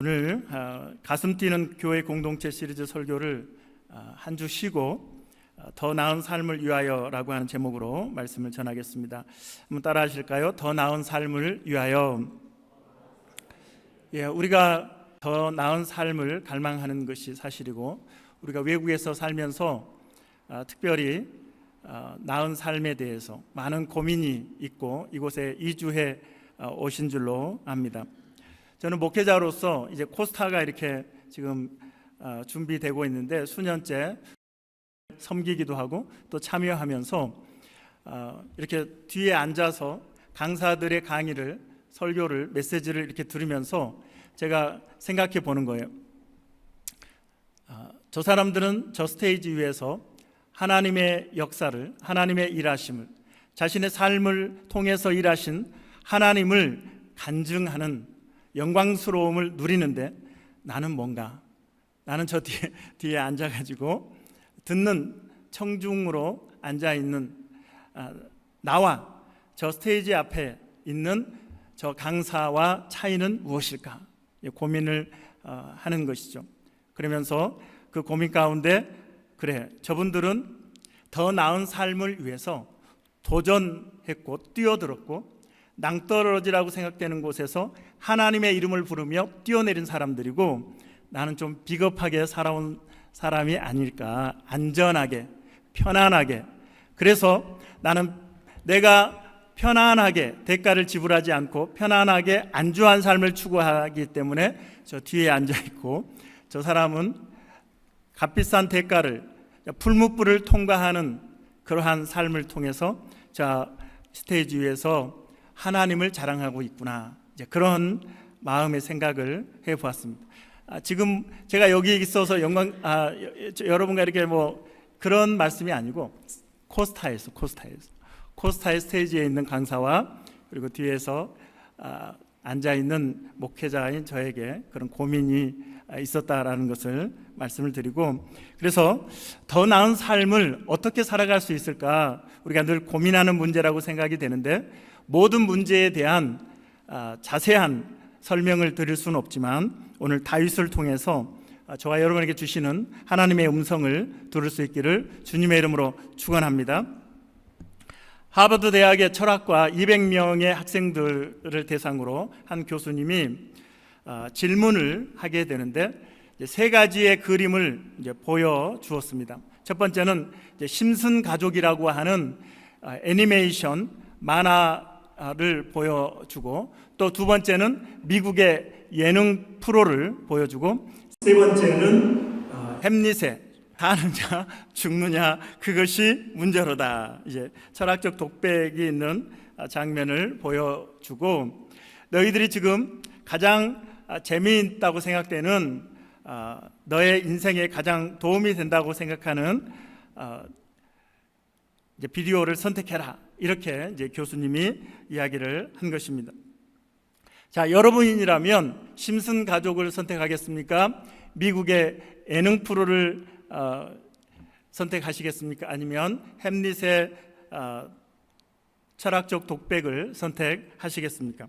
오늘 가슴 뛰는 교회 공동체 시리즈 설교를 한 주 쉬고 더 나은 삶을 위하여라고 하는 제목으로 말씀을 전하겠습니다. 한번 따라 하실까요? 더 나은 삶을 위하여. 우리가 더 나은 삶을 갈망하는 것이 사실이고, 우리가 외국에서 살면서 특별히 나은 삶에 대해서 많은 고민이 있고 이곳에 이주해 오신 줄로 압니다. 저는 목회자로서 이제 코스타가 이렇게 지금 준비되고 있는데 수년째 섬기기도 하고 또 참여하면서 이렇게 뒤에 앉아서 강사들의 강의를, 설교를, 메시지를 이렇게 들으면서 제가 생각해 보는 거예요. 저 사람들은 저 스테이지 위에서 하나님의 역사를, 하나님의 일하심을, 자신의 삶을 통해서 일하신 하나님을 간증하는 영광스러움을 누리는데, 나는 뭔가, 나는 저 뒤에 앉아가지고 듣는 청중으로 앉아있는 나와 저 스테이지 앞에 있는 저 강사와 차이는 무엇일까 고민을 하는 것이죠. 그러면서 그 고민 가운데, 그래, 저분들은 더 나은 삶을 위해서 도전했고 뛰어들었고 낭떠러지라고 생각되는 곳에서 하나님의 이름을 부르며 뛰어내린 사람들이고, 나는 좀 비겁하게 살아온 사람이 아닐까, 안전하게, 편안하게. 그래서 나는 내가 편안하게 대가를 지불하지 않고 편안하게 안주한 삶을 추구하기 때문에 저 뒤에 앉아있고, 저 사람은 값비싼 대가를, 풀무불을 통과하는 그러한 삶을 통해서 저 스테이지 위에서 하나님을 자랑하고 있구나, 이제 그런 마음의 생각을 해보았습니다. 지금 제가 여기 있어서 여러분과 이렇게 그런 말씀이 아니고 코스타에서 코스타의 스테이지에 있는 강사와 그리고 뒤에서 앉아 있는 목회자인 저에게 그런 고민이 있었다라는 것을 말씀을 드리고, 그래서 더 나은 삶을 어떻게 살아갈 수 있을까, 우리가 늘 고민하는 문제라고 생각이 되는데, 모든 문제에 대한 자세한 설명을 드릴 수는 없지만 오늘 다윗을 통해서 저와 여러분에게 주시는 하나님의 음성을 들을 수 있기를 주님의 이름으로 축원합니다. 하버드 대학의 철학과 200명의 학생들을 대상으로 한 교수님이 질문을 하게 되는데, 세 가지의 그림을 이제 보여주었습니다. 첫 번째는 심슨 가족이라고 하는 애니메이션 만화를 보여주고, 또 두 번째는 미국의 예능 프로를 보여주고, 세 번째는 햄릿의 사느냐 죽느냐 그것이 문제로다, 이제 철학적 독백이 있는 장면을 보여주고, 너희들이 지금 가장 재미있다고 생각되는, 너의 인생에 가장 도움이 된다고 생각하는 이제 비디오를 선택해라, 이렇게 이제 교수님이 이야기를 한 것입니다. 자, 여러분이라면 심슨 가족을 선택하겠습니까? 미국의 예능 프로를 선택하시겠습니까? 아니면 햄릿의 철학적 독백을 선택하시겠습니까?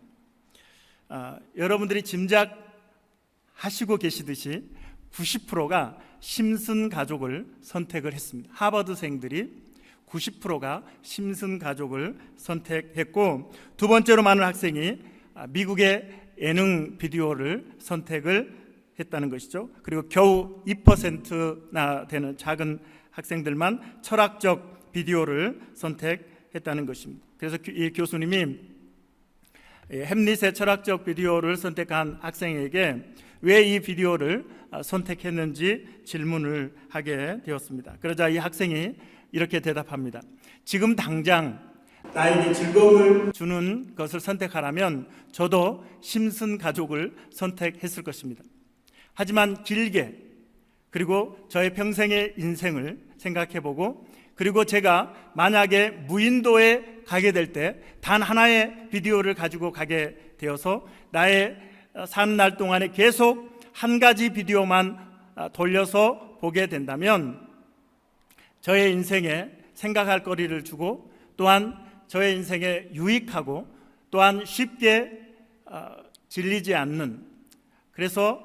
여러분들이 짐작하시고 계시듯이 90%가 심슨 가족을 선택을 했습니다. 하버드생들이 90%가 심슨 가족을 선택했고, 두 번째로 많은 학생이 미국의 예능 비디오를 선택을 했다는 것이죠. 그리고 겨우 2%나 되는 작은 학생들만 철학적 비디오를 선택했다는 것입니다. 그래서 이 교수님이 햄릿의 철학적 비디오를 선택한 학생에게 왜 이 비디오를 선택했는지 질문을 하게 되었습니다. 그러자 이 학생이 이렇게 대답합니다. 지금 당장 나에게 즐거움을 주는 것을 선택하라면 저도 심슨 가족을 선택했을 것입니다. 하지만 길게, 그리고 저의 평생의 인생을 생각해보고, 그리고 제가 만약에 무인도에 가게 될 때 단 하나의 비디오를 가지고 가게 되어서 나의 사는 날 동안에 계속 한 가지 비디오만 돌려서 보게 된다면 저의 인생에 생각할 거리를 주고, 또한 저의 인생에 유익하고 또한 쉽게 질리지 않는, 그래서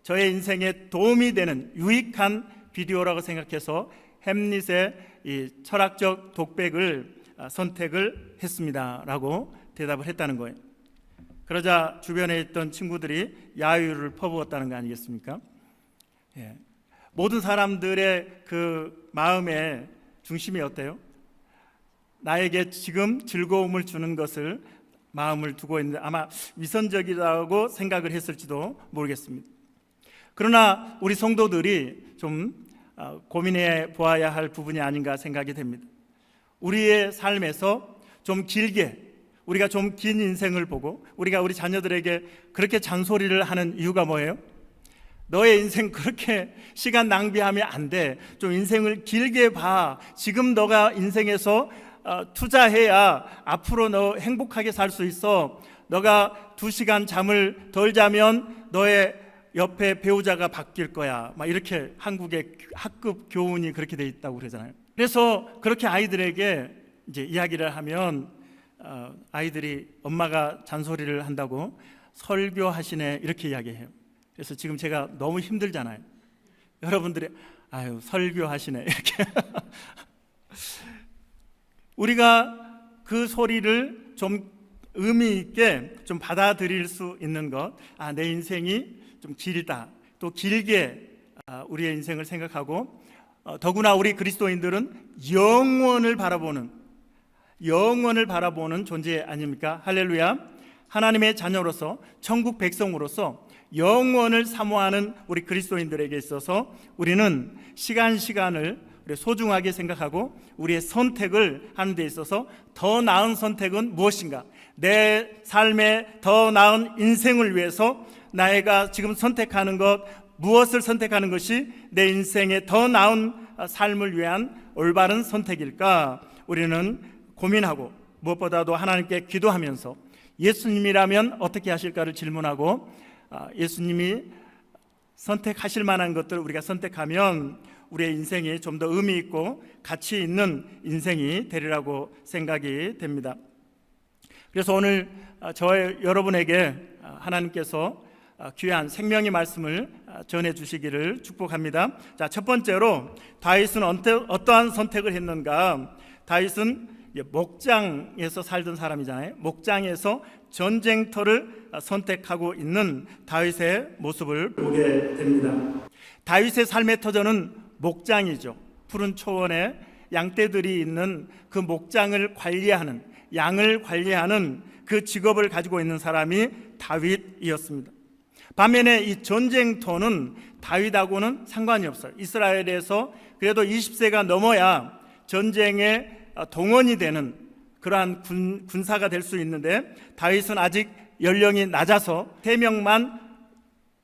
저의 인생에 도움이 되는 유익한 비디오라고 생각해서 햄릿의 이 철학적 독백을 선택을 했습니다 라고 대답을 했다는 거예요. 그러자 주변에 있던 친구들이 야유를 퍼부었다는 거 아니겠습니까? 예. 모든 사람들의 그 마음의 중심이 어때요? 나에게 지금 즐거움을 주는 것을 마음을 두고 있는데 아마 위선적이라고 생각을 했을지도 모르겠습니다. 그러나 우리 성도들이 좀 고민해 보아야 할 부분이 아닌가 생각이 됩니다. 우리의 삶에서 좀 길게, 우리가 좀 긴 인생을 보고 우리가 우리 자녀들에게 그렇게 잔소리를 하는 이유가 뭐예요? 너의 인생 그렇게 시간 낭비하면 안 돼. 좀 인생을 길게 봐. 지금 너가 인생에서 투자해야 앞으로 너 행복하게 살 수 있어. 너가 2시간 잠을 덜 자면 너의 옆에 배우자가 바뀔 거야. 막 이렇게 한국의 학급 교훈이 그렇게 돼 있다고 그러잖아요. 그래서 그렇게 아이들에게 이제 이야기를 하면 아이들이 엄마가 잔소리를 한다고 설교하시네 이렇게 이야기해요. 그래서 지금 제가 너무 힘들잖아요. 여러분들이 아유 설교하시네 이렇게 우리가 그 소리를 좀 의미 있게 좀 받아들일 수 있는 것, 내 인생이 좀 길다, 또 길게 우리의 인생을 생각하고 더구나 우리 그리스도인들은 영원을 바라보는 존재 아닙니까? 할렐루야. 하나님의 자녀로서 천국 백성으로서 영원을 사모하는 우리 그리스도인들에게 있어서 우리는 시간을 우리 소중하게 생각하고 우리의 선택을 하는 데 있어서 더 나은 선택은 무엇인가? 내 삶의 더 나은 인생을 위해서 나이가 지금 선택하는 것, 무엇을 선택하는 것이 내 인생의 더 나은 삶을 위한 올바른 선택일까? 우리는 고민하고 무엇보다도 하나님께 기도하면서 예수님이라면 어떻게 하실까를 질문하고 예수님이 선택하실 만한 것들을 우리가 선택하면 우리의 인생이 좀 더 의미 있고 가치 있는 인생이 되리라고 생각이 됩니다. 그래서 오늘 여러분에게 하나님께서 귀한 생명의 말씀을 전해주시기를 축복합니다. 자, 첫 번째로 다윗은 어떠한 선택을 했는가? 다윗은 목장에서 살던 사람이잖아요. 목장에서 전쟁터를 선택하고 있는 다윗의 모습을 보게 됩니다. 다윗의 삶의 터전은 목장이죠. 푸른 초원에 양떼들이 있는 그 목장을 관리하는, 양을 관리하는 그 직업을 가지고 있는 사람이 다윗이었습니다. 반면에 이 전쟁터는 다윗하고는 상관이 없어요. 이스라엘에서 그래도 20세가 넘어야 전쟁에 동원이 되는 그러한 군사가 될 수 있는데 다윗은 아직 연령이 낮아서 3명만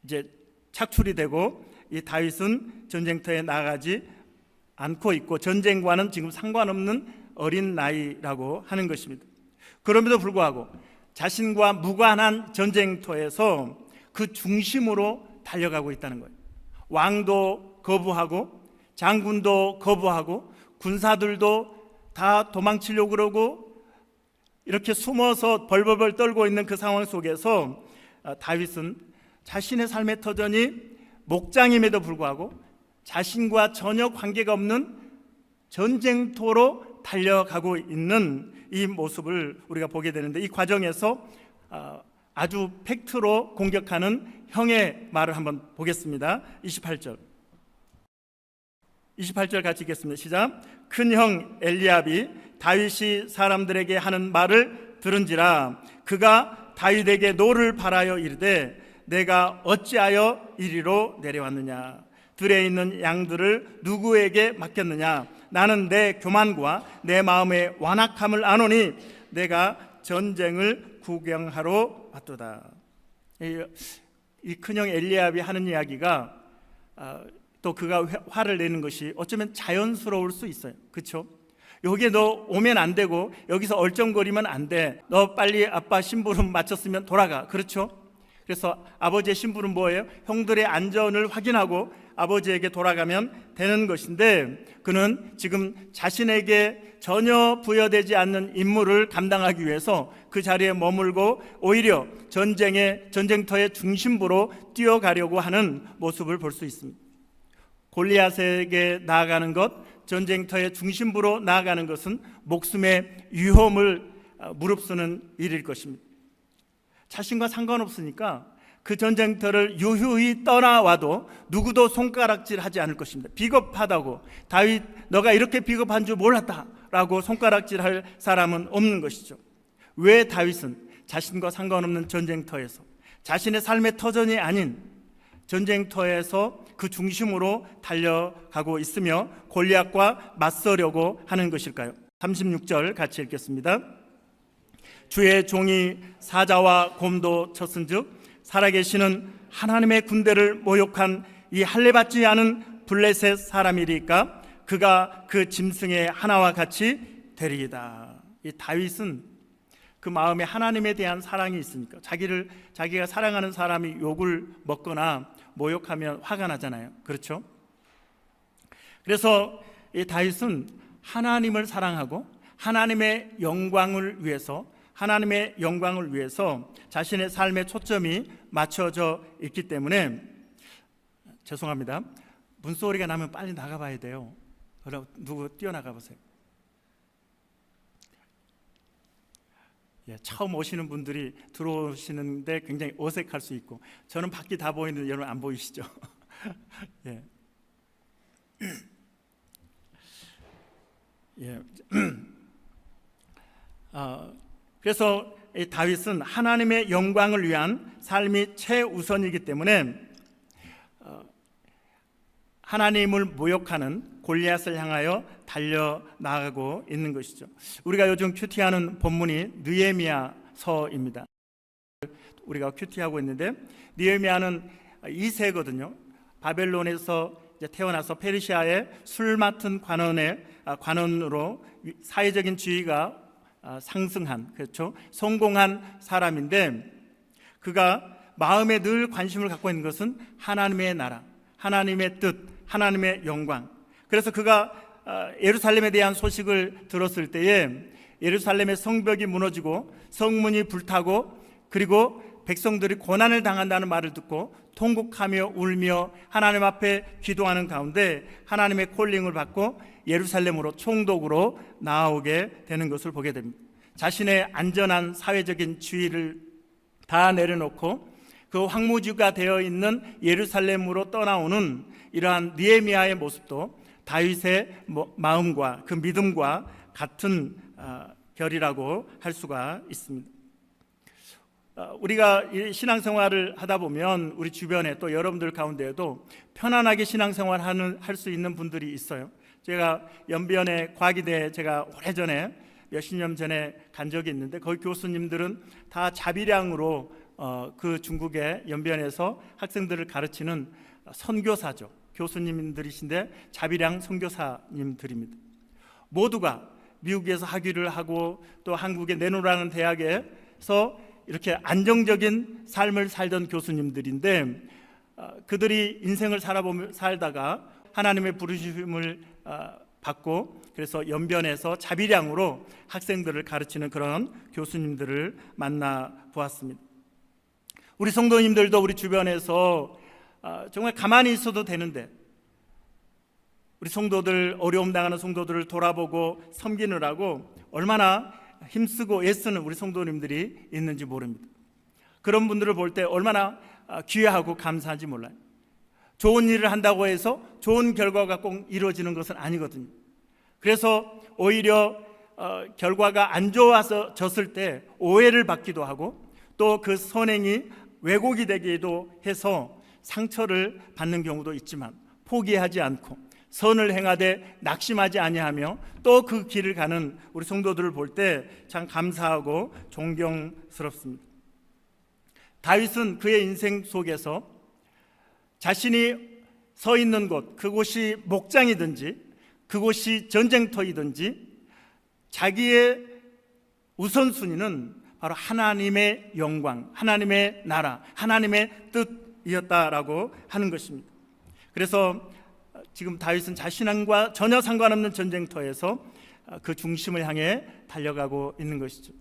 이제 착출이 되고 이 다윗은 전쟁터에 나가지 않고 있고 전쟁과는 지금 상관없는 어린 나이라고 하는 것입니다. 그럼에도 불구하고 자신과 무관한 전쟁터에서 그 중심으로 달려가고 있다는 거예요. 왕도 거부하고 장군도 거부하고 군사들도 다 도망치려고 그러고 이렇게 숨어서 벌벌벌 떨고 있는 그 상황 속에서 다윗은 자신의 삶의 터전이 목장임에도 불구하고 자신과 전혀 관계가 없는 전쟁터로 달려가고 있는 이 모습을 우리가 보게 되는데 이 과정에서 아주 팩트로 공격하는 형의 말을 한번 보겠습니다. 28절 같이 읽겠습니다. 시작. 큰 형 엘리압이 다윗이 사람들에게 하는 말을 들은지라 그가 다윗에게 노를 바라여 이르되 내가 어찌하여 이리로 내려왔느냐 들에 있는 양들을 누구에게 맡겼느냐 나는 내 교만과 내 마음의 완악함을 아노니 내가 전쟁을 구경하러 왔도다. 이 큰형 엘리압이 하는 이야기가 또 그가 화를 내는 것이 어쩌면 자연스러울 수 있어요. 그렇죠? 여기에 너 오면 안 되고 여기서 얼쩡거리면 안 돼. 너 빨리 아빠 심부름 마쳤으면 돌아가. 그렇죠? 그래서 아버지의 신분은 뭐예요? 형들의 안전을 확인하고 아버지에게 돌아가면 되는 것인데, 그는 지금 자신에게 전혀 부여되지 않는 임무를 감당하기 위해서 그 자리에 머물고 오히려 전쟁터의 중심부로 뛰어가려고 하는 모습을 볼 수 있습니다. 골리앗에게 나아가는 것, 전쟁터의 중심부로 나아가는 것은 목숨의 위험을 무릅쓰는 일일 것입니다. 자신과 상관없으니까 그 전쟁터를 유유히 떠나와도 누구도 손가락질하지 않을 것입니다. 비겁하다고, 다윗 너가 이렇게 비겁한 줄 몰랐다 라고 손가락질할 사람은 없는 것이죠. 왜 다윗은 자신과 상관없는 전쟁터에서, 자신의 삶의 터전이 아닌 전쟁터에서 그 중심으로 달려가고 있으며 골리앗과 맞서려고 하는 것일까요? 36절 같이 읽겠습니다. 주의 종이 사자와 곰도 쳤은즉 살아계시는 하나님의 군대를 모욕한 이 할례받지 않은 블레셋 사람이리까 그가 그 짐승의 하나와 같이 되리이다. 이 다윗은 그 마음에 하나님에 대한 사랑이 있으니까, 자기가 사랑하는 사람이 욕을 먹거나 모욕하면 화가 나잖아요. 그렇죠? 그래서 이 다윗은 하나님을 사랑하고 하나님의 영광을 위해서 자신의 삶의 초점이 맞춰져 있기 때문에, 죄송합니다, 문소리가 나면 빨리 나가봐야 돼요. 그럼 누구 뛰어나가 보세요. 처음 오시는 분들이 들어오시는데 굉장히 어색할 수 있고, 저는 밖이 다 보이는데 여러분 안 보이시죠? 예. 예. 그래서 다윗은 하나님의 영광을 위한 삶이 최우선이기 때문에 하나님을 모욕하는 골리앗을 향하여 달려나가고 있는 것이죠. 우리가 요즘 큐티하는 본문이 느헤미야서입니다. 우리가 큐티하고 있는데, 느헤미야는 2세거든요. 바벨론에서 태어나서 페르시아의 술 맡은 관원으로 사회적인 지위가 상승한, 그렇죠, 성공한 사람인데, 그가 마음에 늘 관심을 갖고 있는 것은 하나님의 나라, 하나님의 뜻, 하나님의 영광. 그래서 그가 예루살렘에 대한 소식을 들었을 때에 예루살렘의 성벽이 무너지고 성문이 불타고 그리고 백성들이 고난을 당한다는 말을 듣고 통곡하며 울며 하나님 앞에 기도하는 가운데 하나님의 콜링을 받고 예루살렘으로 총독으로 나오게 되는 것을 보게 됩니다. 자신의 안전한 사회적인 지위를 다 내려놓고 그 황무지가 되어 있는 예루살렘으로 떠나오는 이러한 느헤미야의 모습도 다윗의 마음과 그 믿음과 같은 결이라고 할 수가 있습니다. 우리가 신앙생활을 하다 보면 우리 주변에 또 여러분들 가운데에도 편안하게 신앙생활을 할 수 있는 분들이 있어요. 제가 연변의 과기대에 제가 오래전에 몇십 년 전에 간 적이 있는데, 거기 교수님들은 다 자비량으로 그 중국의 연변에서 학생들을 가르치는 선교사죠. 교수님들이신데 자비량 선교사님들입니다. 모두가 미국에서 학위를 하고 또 한국의 내노라는 대학에서 이렇게 안정적인 삶을 살던 교수님들인데, 그들이 인생을 살다가 하나님의 부르심을 받고 그래서 연변에서 자비량으로 학생들을 가르치는 그런 교수님들을 만나 보았습니다. 우리 성도님들도 우리 주변에서 정말 가만히 있어도 되는데, 우리 성도들, 어려움 당하는 성도들을 돌아보고 섬기느라고 얼마나 힘쓰고 애쓰는 우리 성도님들이 있는지 모릅니다. 그런 분들을 볼 때 얼마나 귀하고 감사한지 몰라요. 좋은 일을 한다고 해서 좋은 결과가 꼭 이루어지는 것은 아니거든요. 그래서 오히려 결과가 안 좋아졌을 때 오해를 받기도 하고 또 그 선행이 왜곡이 되기도 해서 상처를 받는 경우도 있지만 포기하지 않고 선을 행하되 낙심하지 아니하며 또 그 길을 가는 우리 성도들을 볼 때 참 감사하고 존경스럽습니다. 다윗은 그의 인생 속에서 자신이 서 있는 곳, 그곳이 목장이든지 그곳이 전쟁터이든지 자기의 우선순위는 바로 하나님의 영광, 하나님의 나라, 하나님의 뜻이었다라고 하는 것입니다. 그래서 지금 다윗은 자신과 전혀 상관없는 전쟁터에서 그 중심을 향해 달려가고 있는 것이죠.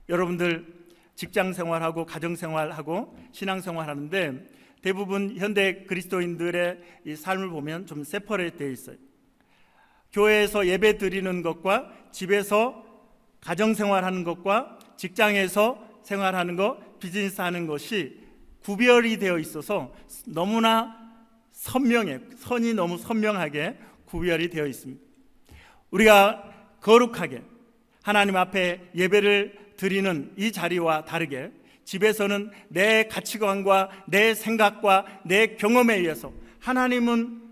여러분들 직장 생활하고 가정 생활하고 신앙 생활하는데 대부분 현대 그리스도인들의 이 삶을 보면 좀 세퍼레이트 되어 있어요. 교회에서 예배 드리는 것과 집에서 가정 생활하는 것과 직장에서 생활하는 것, 비즈니스 하는 것이 구별이 되어 있어서 너무나 선이 너무 선명하게 구별이 되어 있습니다. 우리가 거룩하게 하나님 앞에 예배를 드리는 이 자리와 다르게 집에서는 내 가치관과 내 생각과 내 경험에 의해서 하나님은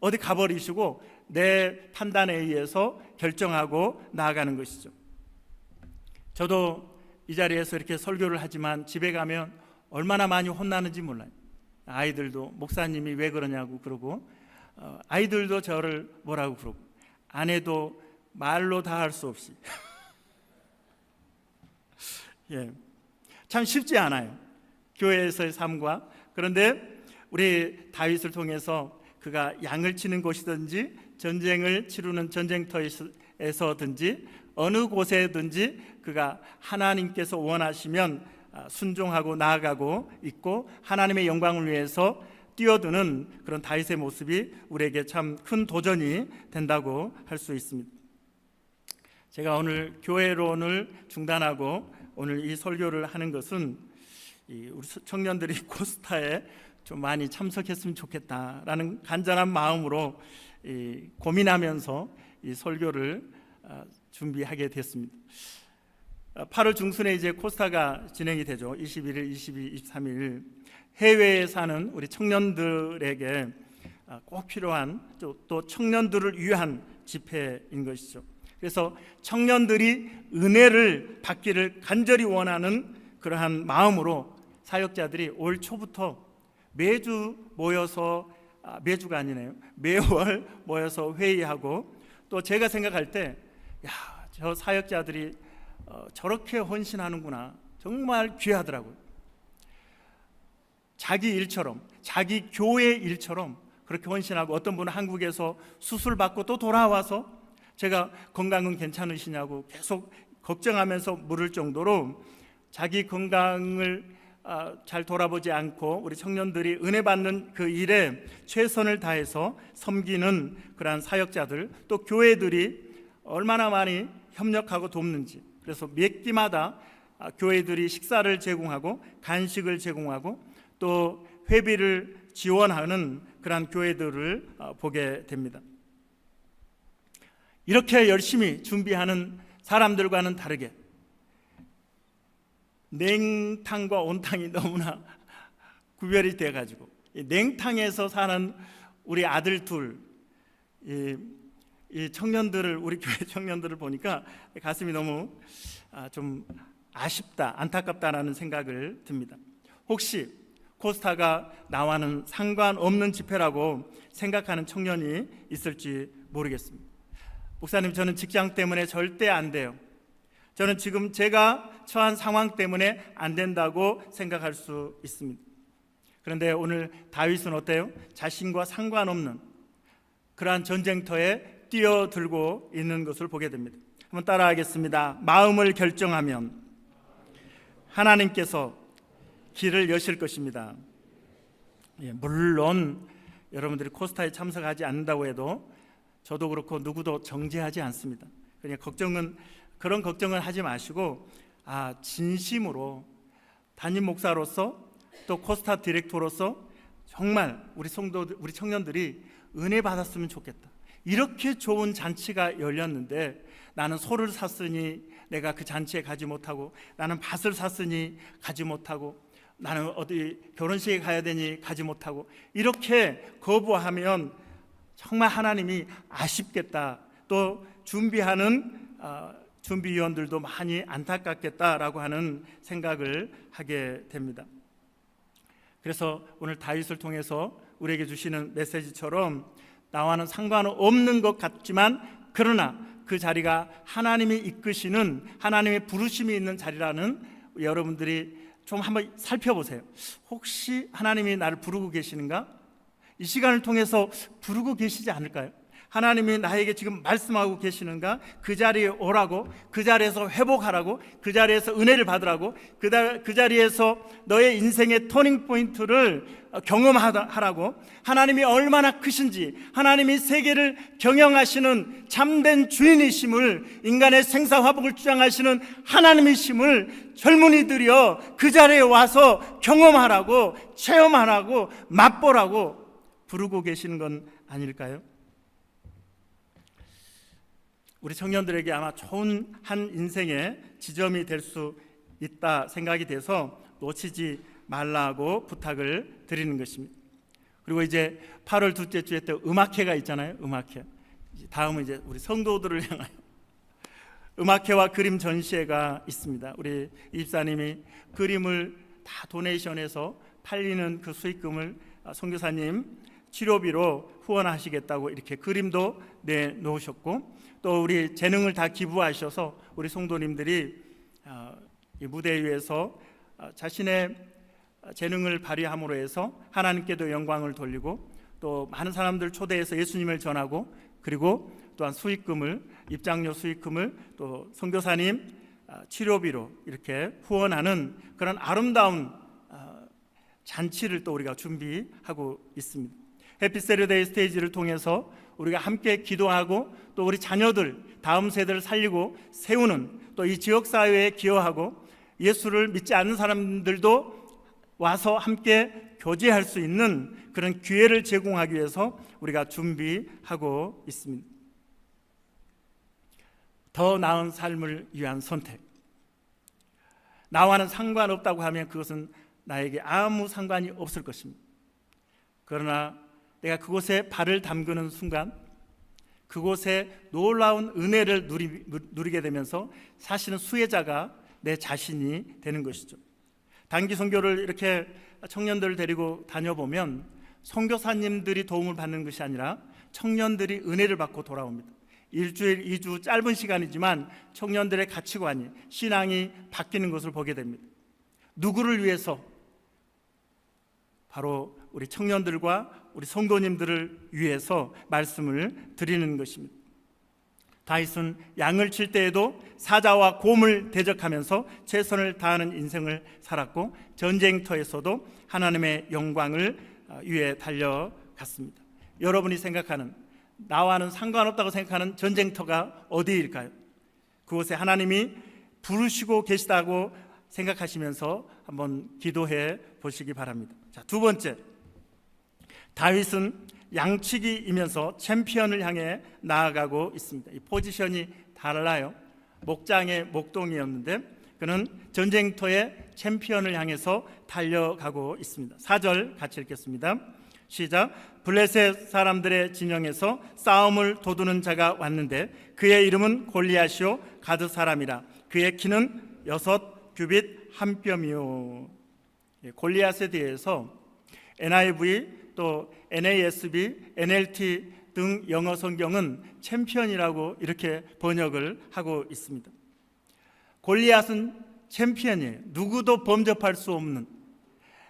어디 가버리시고 내 판단에 의해서 결정하고 나아가는 것이죠. 저도 이 자리에서 이렇게 설교를 하지만 집에 가면 얼마나 많이 혼나는지 몰라요. 아이들도 목사님이 왜 그러냐고 그러고, 아이들도 저를 뭐라고 그러고, 아내도 말로 다 할 수 없이 예, 참 쉽지 않아요, 교회에서의 삶과. 그런데 우리 다윗을 통해서 그가 양을 치는 곳이든지 전쟁을 치르는 전쟁터에서든지 어느 곳에든지 그가 하나님께서 원하시면 순종하고 나아가고 있고 하나님의 영광을 위해서 뛰어드는 그런 다윗의 모습이 우리에게 참 큰 도전이 된다고 할 수 있습니다. 제가 오늘 교회론을 중단하고 오늘 이 설교를 하는 것은 우리 청년들이 코스타에 좀 많이 참석했으면 좋겠다라는 간절한 마음으로 고민하면서 이 설교를 준비하게 됐습니다. 8월 중순에 이제 코스타가 진행이 되죠. 21일, 22일, 23일 해외에 사는 우리 청년들에게 꼭 필요한 또 청년들을 위한 집회인 것이죠. 그래서 청년들이 은혜를 받기를 간절히 원하는 그러한 마음으로 사역자들이 올 초부터 매주 모여서 매주가 아니네요. 매월 모여서 회의하고, 또 제가 생각할 때 저 사역자들이 저렇게 헌신하는구나, 정말 귀하더라고요. 자기 일처럼, 자기 교회 일처럼 그렇게 헌신하고, 어떤 분은 한국에서 수술받고 또 돌아와서 제가 건강은 괜찮으시냐고 계속 걱정하면서 물을 정도로 자기 건강을 잘 돌아보지 않고 우리 청년들이 은혜 받는 그 일에 최선을 다해서 섬기는 그러한 사역자들, 또 교회들이 얼마나 많이 협력하고 돕는지. 그래서 몇 끼마다 교회들이 식사를 제공하고 간식을 제공하고 또 회비를 지원하는 그러한 교회들을 보게 됩니다. 이렇게 열심히 준비하는 사람들과는 다르게 냉탕과 온탕이 너무나 구별이 돼가지고, 냉탕에서 사는 우리 아들 둘, 이 청년들을, 우리 교회 청년들을 보니까 가슴이 너무 좀 아쉽다, 안타깝다라는 생각을 듭니다. 혹시 코스타가 나와는 상관없는 집회라고 생각하는 청년이 있을지 모르겠습니다. 목사님, 저는 직장 때문에 절대 안 돼요. 저는 지금 제가 처한 상황 때문에 안 된다고 생각할 수 있습니다. 그런데 오늘 다윗은 어때요? 자신과 상관없는 그러한 전쟁터에 뛰어들고 있는 것을 보게 됩니다. 한번 따라하겠습니다. 마음을 결정하면 하나님께서 길을 여실 것입니다. 물론 여러분들이 코스타에 참석하지 않는다고 해도 저도 그렇고 누구도 정죄하지 않습니다. 그냥 그런 걱정을 하지 마시고, 진심으로 담임 목사로서 또 코스타 디렉터로서 정말 우리 성도들, 우리 청년들이 은혜 받았으면 좋겠다. 이렇게 좋은 잔치가 열렸는데 나는 소를 샀으니 내가 그 잔치에 가지 못하고, 나는 밭을 샀으니 가지 못하고, 나는 어디 결혼식에 가야 되니 가지 못하고, 이렇게 거부하면 정말 하나님이 아쉽겠다. 또 준비하는 준비위원들도 많이 안타깝겠다라고 하는 생각을 하게 됩니다. 그래서 오늘 다윗을 통해서 우리에게 주시는 메시지처럼 나와는 상관없는 것 같지만, 그러나 그 자리가 하나님이 이끄시는, 하나님의 부르심이 있는 자리라는 여러분들이 좀 한번 살펴보세요. 혹시 하나님이 나를 부르고 계시는가? 이 시간을 통해서 부르고 계시지 않을까요? 하나님이 나에게 지금 말씀하고 계시는가? 그 자리에 오라고, 그 자리에서 회복하라고, 그 자리에서 은혜를 받으라고, 그 자리에서 너의 인생의 터닝 포인트를 경험하라고, 하나님이 얼마나 크신지, 하나님이 세계를 경영하시는 참된 주인이심을, 인간의 생사화복을 주장하시는 하나님이심을 젊은이들이여 그 자리에 와서 경험하라고, 체험하라고, 맛보라고 부르고 계시는 건 아닐까요? 우리 청년들에게 아마 좋은 한 인생의 지점이 될 수 있다 생각이 돼서 놓치지 말라고 부탁을 드리는 것입니다. 그리고 이제 8월 둘째 주에 또 음악회가 있잖아요. 음악회. 다음은 이제 우리 성도들을 향하여 음악회와 그림 전시회가 있습니다. 우리 입사님이 그림을 다 도네이션해서 팔리는 그 수익금을 선교사님 치료비로 후원하시겠다고 이렇게 그림도 내놓으셨고, 또 우리 재능을 다 기부하셔서 우리 성도님들이 이 무대 위에서 자신의 재능을 발휘함으로 해서 하나님께도 영광을 돌리고, 또 많은 사람들 초대해서 예수님을 전하고, 그리고 또한 수익금을, 입장료 수익금을 또 선교사님 치료비로 이렇게 후원하는 그런 아름다운 잔치를 또 우리가 준비하고 있습니다. 해피 세러데이 스테이지를 통해서 우리가 함께 기도하고, 또 우리 자녀들, 다음 세대를 살리고 세우는, 또 이 지역사회에 기여하고 예수를 믿지 않는 사람들도 와서 함께 교제할 수 있는 그런 기회를 제공하기 위해서 우리가 준비하고 있습니다. 더 나은 삶을 위한 선택. 나와는 상관없다고 하면 그것은 나에게 아무 상관이 없을 것입니다. 그러나 내가 그곳에 발을 담그는 순간 그곳에 놀라운 은혜를 누리게 되면서 사실은 수혜자가 내 자신이 되는 것이죠. 단기 선교를 이렇게 청년들을 데리고 다녀보면 선교사님들이 도움을 받는 것이 아니라 청년들이 은혜를 받고 돌아옵니다. 일주일, 2주 짧은 시간이지만 청년들의 가치관이, 신앙이 바뀌는 것을 보게 됩니다. 누구를 위해서? 바로 우리 청년들과 우리 성도님들을 위해서 말씀을 드리는 것입니다. 다윗은 양을 칠 때에도 사자와 곰을 대적하면서 최선을 다하는 인생을 살았고, 전쟁터에서도 하나님의 영광을 위해 달려갔습니다. 여러분이 생각하는, 나와는 상관없다고 생각하는 전쟁터가 어디일까요? 그곳에 하나님이 부르시고 계시다고 생각하시면서 한번 기도해 보시기 바랍니다. 자, 두 번째, 다윗은 양치기이면서 챔피언을 향해 나아가고 있습니다. 이 포지션이 달라요. 목장의 목동이었는데 그는 전쟁터의 챔피언을 향해서 달려가고 있습니다. 4절 같이 읽겠습니다. 시작. 블레셋 사람들의 진영에서 싸움을 도두는 자가 왔는데 그의 이름은 골리앗이요 가드 사람이라. 그의 키는 6규빗 1뼘이요. 골리앗에 대해서 NIV 또 NASB, NLT 등 영어 성경은 챔피언이라고 이렇게 번역을 하고 있습니다. 골리앗은 챔피언이에요. 누구도 범접할 수 없는,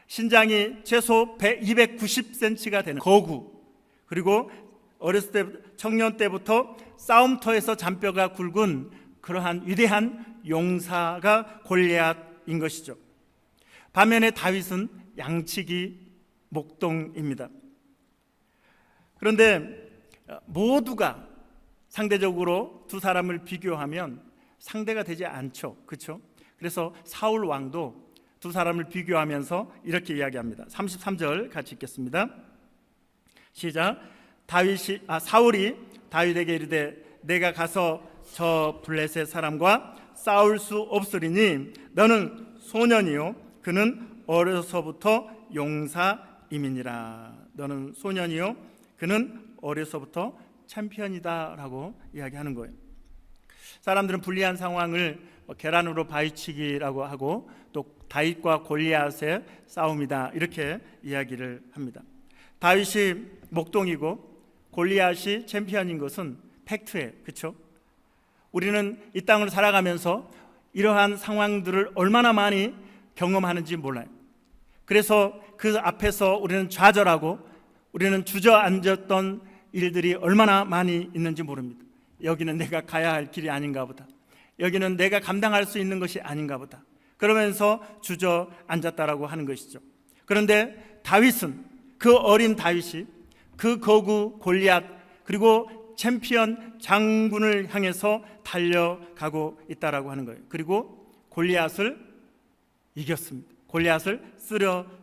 신장이 최소 290cm가 되는 거구, 그리고 어렸을 때, 청년 때부터 싸움터에서 잔뼈가 굵은 그러한 위대한 용사가 골리앗인 것이죠. 반면에 다윗은 양치기 목동입니다. 그런데 모두가 상대적으로 두 사람을 비교하면 상대가 되지 않죠. 그렇죠? 그래서 사울 왕도 두 사람을 비교하면서 이렇게 이야기합니다. 33절 같이 읽겠습니다. 시작. 사울이 다윗에게 이르되 내가 가서 저 블레셋 사람과 싸울 수 없으리니 너는 소년이요 그는 어려서부터 용사임이니라. 너는 소년이요 그는 어려서부터 챔피언이다라고 이야기하는 거예요. 사람들은 불리한 상황을 계란으로 바위치기라고 하고, 또 다윗과 골리앗의 싸움이다 이렇게 이야기를 합니다. 다윗이 목동이고 골리앗이 챔피언인 것은 팩트예요. 그렇죠? 우리는 이 땅을 살아가면서 이러한 상황들을 얼마나 많이 경험하는지 몰라요. 그래서 그 앞에서 우리는 좌절하고 우리는 주저앉았던 일들이 얼마나 많이 있는지 모릅니다. 여기는 내가 가야 할 길이 아닌가 보다. 여기는 내가 감당할 수 있는 것이 아닌가 보다. 그러면서 주저앉았다라고 하는 것이죠. 그런데 다윗은, 그 어린 다윗이 그 거구 골리앗 그리고 챔피언 장군을 향해서 달려가고 있다라고 하는 거예요. 그리고 골리앗을 이겼습니다. 골리앗을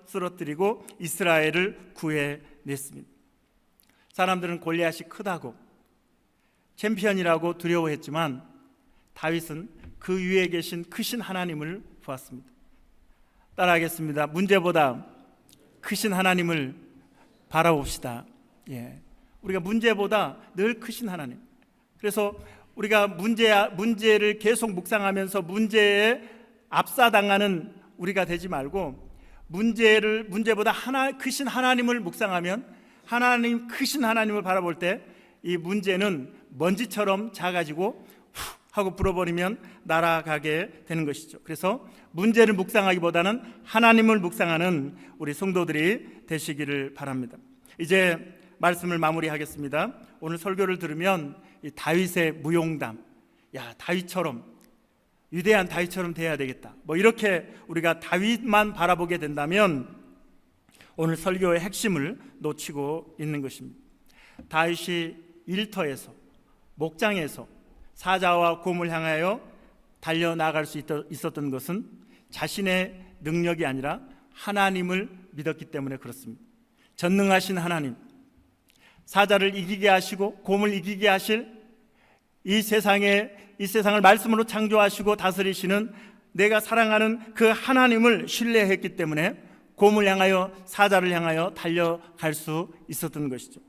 쓰러뜨리고 이스라엘을 구해냈습니다. 사람들은 골리앗이 크다고 챔피언이라고 두려워했지만 다윗은 그 위에 계신 크신 하나님을 보았습니다. 따라하겠습니다. 문제보다 크신 하나님을 바라봅시다. 우리가 문제보다 늘 크신 하나님. 그래서 우리가 문제를 계속 묵상하면서 문제에 압사당하는 우리가 되지 말고 문제보다 크신 하나님을 묵상하면 크신 하나님을 바라볼 때 이 문제는 먼지처럼 작아지고 후 하고 불어버리면 날아가게 되는 것이죠. 그래서 문제를 묵상하기보다는 하나님을 묵상하는 우리 성도들이 되시기를 바랍니다. 이제 말씀을 마무리하겠습니다. 오늘 설교를 들으면 이 다윗의 무용담, 다윗처럼, 위대한 다윗처럼 돼야 되겠다, 이렇게 우리가 다윗만 바라보게 된다면 오늘 설교의 핵심을 놓치고 있는 것입니다. 다윗이 일터에서, 목장에서 사자와 곰을 향하여 달려나갈 수 있었던 것은 자신의 능력이 아니라 하나님을 믿었기 때문에 그렇습니다. 전능하신 하나님, 사자를 이기게 하시고 곰을 이기게 하실 이 세상을 말씀으로 창조하시고 다스리시는 내가 사랑하는 그 하나님을 신뢰했기 때문에 곰을 향하여, 사자를 향하여 달려갈 수 있었던 것이죠.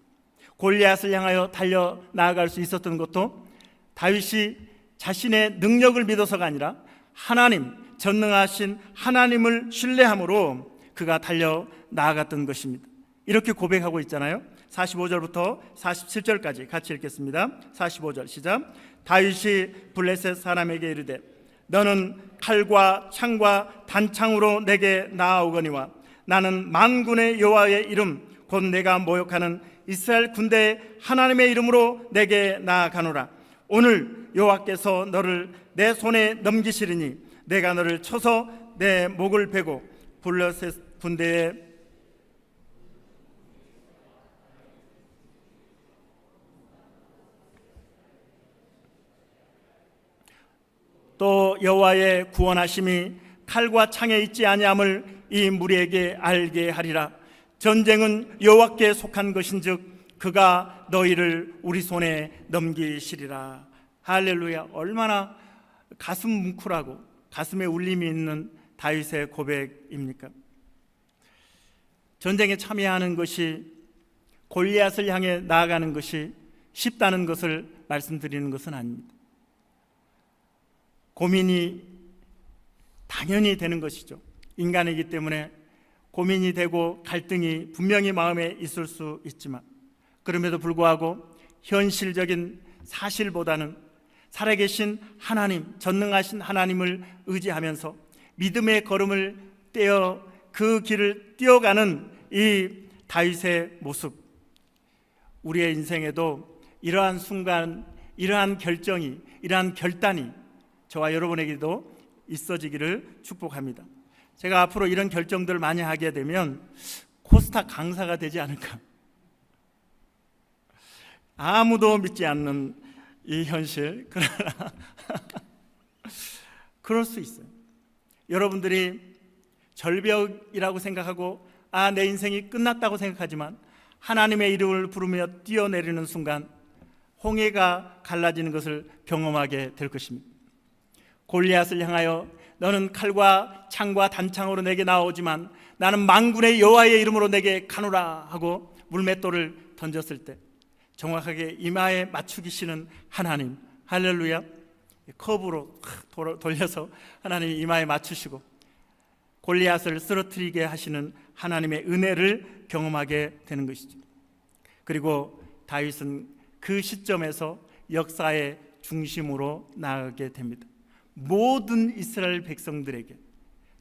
골리앗을 향하여 달려나갈 수 있었던 것도 다윗이 자신의 능력을 믿어서가 아니라 하나님, 전능하신 하나님을 신뢰함으로 그가 달려나갔던 것입니다. 이렇게 고백하고 있잖아요. 45절부터 47절까지 같이 읽겠습니다. 45절 시작. 다윗이 블레셋 사람에게 이르되 너는 칼과 창과 단창으로 내게 나아오거니와 나는 만군의 여호와의 이름 곧 내가 모욕하는 이스라엘 군대의 하나님의 이름으로 내게 나아가노라. 오늘 여호와께서 너를 내 손에 넘기시리니 내가 너를 쳐서 내 목을 베고 블레셋 군대의 또 여호와의 구원하심이 칼과 창에 있지 아니함을 이 무리에게 알게 하리라. 전쟁은 여호와께 속한 것인즉 그가 너희를 우리 손에 넘기시리라. 할렐루야. 얼마나 가슴 뭉클하고 가슴에 울림이 있는 다윗의 고백입니까? 전쟁에 참여하는 것이, 골리앗을 향해 나아가는 것이 쉽다는 것을 말씀드리는 것은 아닙니다. 고민이 당연히 되는 것이죠. 인간이기 때문에 고민이 되고 갈등이 분명히 마음에 있을 수 있지만 그럼에도 불구하고 현실적인 사실보다는 살아계신 하나님, 전능하신 하나님을 의지하면서 믿음의 걸음을 떼어 그 길을 뛰어가는 이 다윗의 모습, 우리의 인생에도 이러한 순간, 이러한 결정이, 이러한 결단이 저와 여러분에게도 있어지기를 축복합니다. 제가 앞으로 이런 결정들을 많이 하게 되면 코스타 강사가 되지 않을까. 아무도 믿지 않는 이 현실, 그러나 그럴 수 있어요. 여러분들이 절벽이라고 생각하고 내 인생이 끝났다고 생각하지만 하나님의 이름을 부르며 뛰어내리는 순간 홍해가 갈라지는 것을 경험하게 될 것입니다. 골리앗을 향하여 너는 칼과 창과 단창으로 내게 나오지만 나는 만군의 여호와의 이름으로 내게 가노라 하고 물맷돌을 던졌을 때 정확하게 이마에 맞추기시는 하나님, 할렐루야. 컵으로 돌려서 하나님이 이마에 맞추시고 골리앗을 쓰러뜨리게 하시는 하나님의 은혜를 경험하게 되는 것이죠. 그리고 다윗은 그 시점에서 역사의 중심으로 나아가게 됩니다. 모든 이스라엘 백성들에게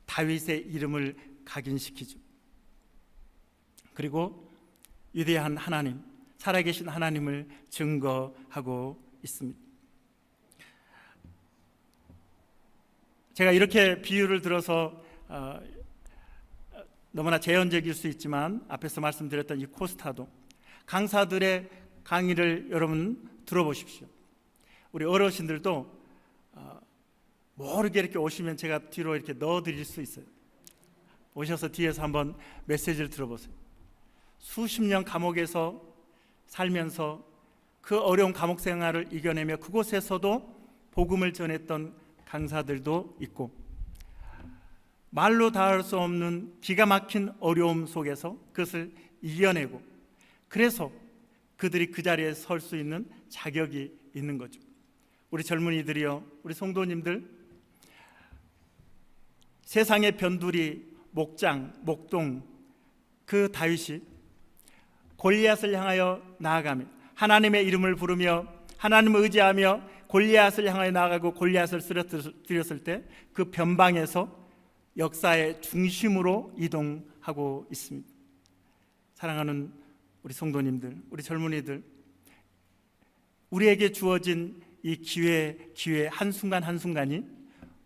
다윗의 이름을 각인시키죠. 그리고 위대한 하나님, 살아계신 하나님을 증거하고 있습니다. 제가 이렇게 비유를 들어서 너무나 재현적일 수 있지만 앞에서 말씀드렸던 이 코스타도 강사들의 강의를 여러분 들어보십시오. 우리 어르신들도 모르게 이렇게 오시면 제가 뒤로 이렇게 넣어드릴 수 있어요. 오셔서 뒤에서 한번 메시지를 들어보세요. 수십 년 감옥에서 살면서 그 어려운 감옥 생활을 이겨내며 그곳에서도 복음을 전했던 강사들도 있고, 말로 닿을 수 없는 기가 막힌 어려움 속에서 그것을 이겨내고, 그래서 그들이 그 자리에 설 수 있는 자격이 있는 거죠. 우리 젊은이들이요, 우리 성도님들, 세상의 변두리, 목장, 목동 그 다윗이 골리앗을 향하여 나아가며 하나님의 이름을 부르며 하나님을 의지하며 골리앗을 향하여 나아가고 골리앗을 쓰러뜨렸을 때 그 변방에서 역사의 중심으로 이동하고 있습니다. 사랑하는 우리 성도님들, 우리 젊은이들, 우리에게 주어진 이 기회 한순간 한순간이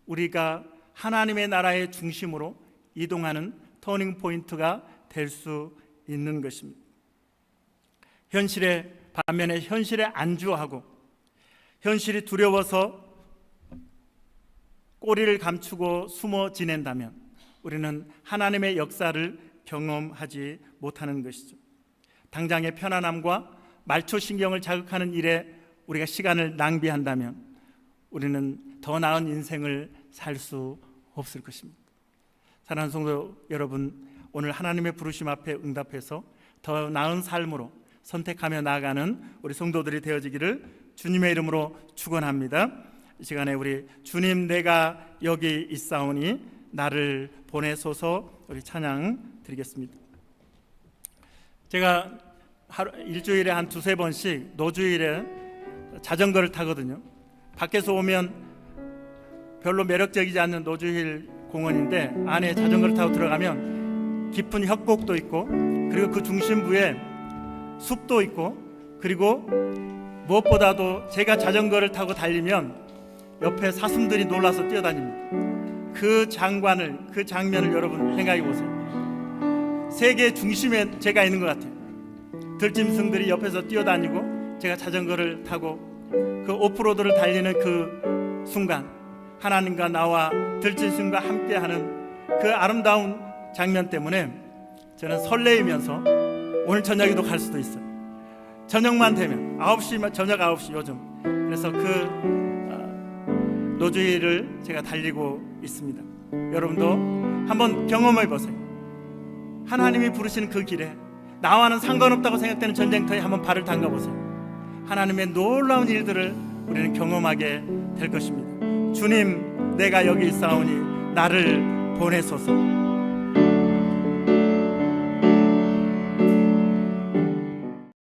우리가 하나님의 나라의 중심으로 이동하는 터닝 포인트가 될 수 있는 것입니다. 반면에 현실에 안주하고 현실이 두려워서 꼬리를 감추고 숨어 지낸다면 우리는 하나님의 역사를 경험하지 못하는 것이죠. 당장의 편안함과 말초신경을 자극하는 일에 우리가 시간을 낭비한다면 우리는 더 나은 인생을 살 수 없을 것입니다. 사랑하는 성도 여러분, 오늘 하나님의 부르심 앞에 응답해서 더 나은 삶으로 선택하며 나아가는 우리 성도들이 되어지기를 주님의 이름으로 축원합니다. 이 시간에 우리 주님 내가 여기 있사오니 나를 보내소서 우리 찬양 드리겠습니다. 제가 일주일에 한 두세 번씩 노주일에 자전거를 타거든요. 밖에서 오면 별로 매력적이지 않는 노주힐 공원인데 안에 자전거를 타고 들어가면 깊은 협곡도 있고 그리고 그 중심부에 숲도 있고 그리고 무엇보다도 제가 자전거를 타고 달리면 옆에 사슴들이 놀라서 뛰어다닙니다. 그 장면을 여러분 생각해 보세요. 세계 중심에 제가 있는 것 같아요. 들짐승들이 옆에서 뛰어다니고 제가 자전거를 타고 그 오프로드를 달리는 그 순간 하나님과 나와 들짐승과 함께하는 그 아름다운 장면 때문에 저는 설레이면서 오늘 저녁에도 갈 수도 있어요. 저녁만 되면 9시, 저녁 9시 요즘. 그래서 그 노주일을 제가 달리고 있습니다. 여러분도 한번 경험해 보세요. 하나님이 부르시는 그 길에 나와는 상관없다고 생각되는 전쟁터에 한번 발을 담가 보세요. 하나님의 놀라운 일들을 우리는 경험하게 될 것입니다. 주님 내가 여기 있사오니 나를 보내소서.